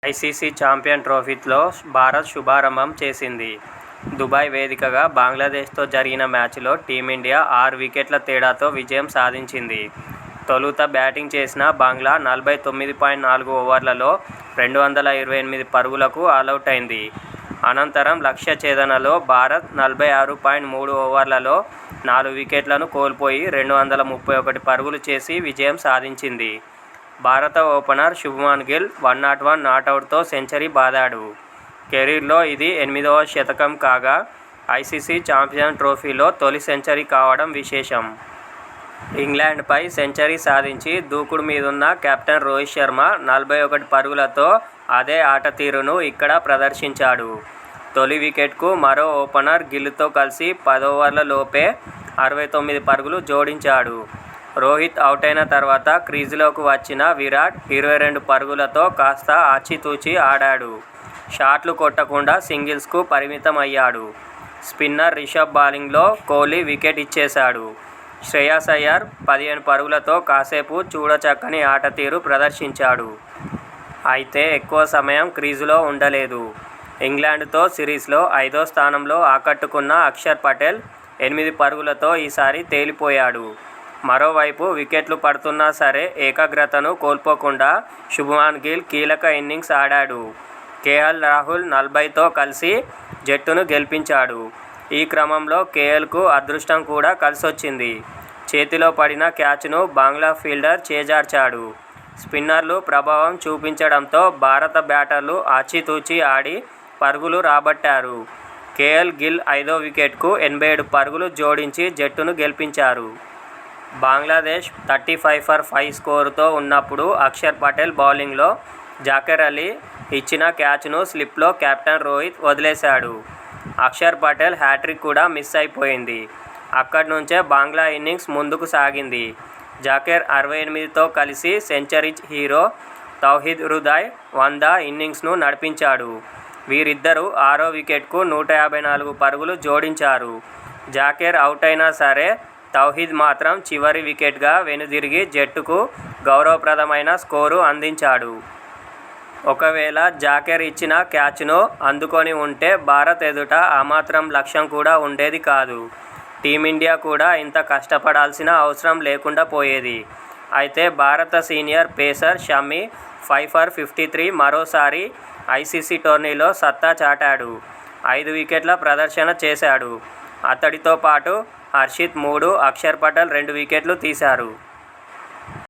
ICC champions ట్రోఫీలో భారత్ శుభారంభం చేసింది. Dubai వేదికగా బంగ్లాదేశ్తో జరిగిన మ్యాచ్లో టీమిండియా 6 వికెట్ల తేడాతో విజయం సాధించింది. తొలుత బ్యాటింగ్ చేసిన బంగ్లా 49.4 ఓవర్లలో 228 పరుగులకు ఆలౌటైంది. అనంతరం లక్ష్య ఛేదనలో భారత్ 46.3 ఓవర్లలో 4 వికెట్లను కోల్పోయి 231 పరుగులు చేసి విజయం సాధించింది. భారత ఓపెనర్ శుభ్మన్ గిల్ 101 నాటౌట్తో సెంచరీ బాదాడు. కెరీర్లో ఇది 8వ శతకం కాగా ఐసీసీ ఛాంపియన్స్ ట్రోఫీలో తొలి సెంచరీ కావడం విశేషం. ఇంగ్లాండ్పై సెంచరీ సాధించి దూకుడు మీదున్న కెప్టెన్ రోహిత్ శర్మ 41 పరుగులతో అదే ఆటతీరును ఇక్కడ ప్రదర్శించాడు. తొలి వికెట్కు మరో ఓపెనర్ గిల్తో కలిసి 10 ఓవర్ల లోపే 69 పరుగులు జోడించాడు. రోహిత్ అవుటైన తర్వాత క్రీజులోకి వచ్చిన విరాట్ 22 పరుగులతో కాస్త ఆచితూచి ఆడాడు. షాట్లు కొట్టకుండా సింగిల్స్కు పరిమితమయ్యాడు. స్పిన్నర్ రిషభ్ బౌలింగ్లో కోహ్లీ వికెట్ ఇచ్చేశాడు. శ్రేయస్ అయ్యర్ 15 పరుగులతో కాసేపు చూడచక్కని ఆటతీరు ప్రదర్శించాడు. అయితే ఎక్కువ సమయం క్రీజులో ఉండలేదు. ఇంగ్లాండ్తో సిరీస్లో 5వ స్థానంలో ఆకట్టుకున్న అక్షర్ పటేల్ 8 పరుగులతో ఈసారి తేలిపోయాడు. మరోవైపు వికెట్లు పడుతున్నా సరే ఏకాగ్రతను కోల్పోకుండా శుభ్మన్ గిల్ కీలక ఇన్నింగ్స్ ఆడాడు. కేఎల్ రాహుల్ 40తో కలిసి జట్టును గెలిపించాడు. ఈ క్రమంలో కేఎల్కు అదృష్టం కూడా కలిసొచ్చింది. చేతిలో పడిన క్యాచ్ను బంగ్లా ఫీల్డర్ చేజార్చాడు. స్పిన్నర్లు ప్రభావం చూపించడంతో భారత బ్యాటర్లు ఆచితూచి ఆడి పరుగులు రాబట్టారు. కేఎల్ గిల్ 5వ వికెట్కు 87 పరుగులు జోడించి జట్టును గెలిపించారు. బంగ్లాదేశ్ 35 ఫర్ 5 స్కోరుతో ఉన్నప్పుడు అక్షర్ పటేల్ బౌలింగ్లో జాకిర్ అలీ ఇచ్చిన క్యాచ్ను స్లిప్లో కెప్టెన్ రోహిత్ వదిలేశాడు. అక్షర్ పటేల్ హ్యాట్రిక్ కూడా మిస్ అయిపోయింది. అక్కడి నుంచే బంగ్లా ఇన్నింగ్స్ ముందుకు సాగింది. జాకిర్ 68తో కలిసి సెంచరీ హీరో తౌహిద్ హృదయ్ 100 ఇన్నింగ్స్ను నడిపించాడు. వీరిద్దరూ 6వ వికెట్కు 154 పరుగులు జోడించారు. జాకిర్ అవుటైనా సరే తౌహిద్ మాత్రం చివరి వికెట్గా వెనుదిరిగి జట్టుకు గౌరవప్రదమైన స్కోరు అందించాడు. ఒకవేళ జాకిర్ ఇచ్చిన క్యాచ్ను అందుకొని ఉంటే భారత్ ఎదుట ఆ లక్ష్యం కూడా ఉండేది కాదు. టీమిండియా కూడా ఇంత కష్టపడాల్సిన అవసరం లేకుండా పోయేది. అయితే భారత సీనియర్ పేసర్ షమి 5 ఫర్ 53 మరోసారి ఐసీసీ టోర్నీలో సత్తా చాటాడు. 5 వికెట్ల ప్రదర్శన చేశాడు. అతడితో పాటు హర్షిత్ 3, అక్షర్ పటేల్ 2 వికెట్లు తీశారు.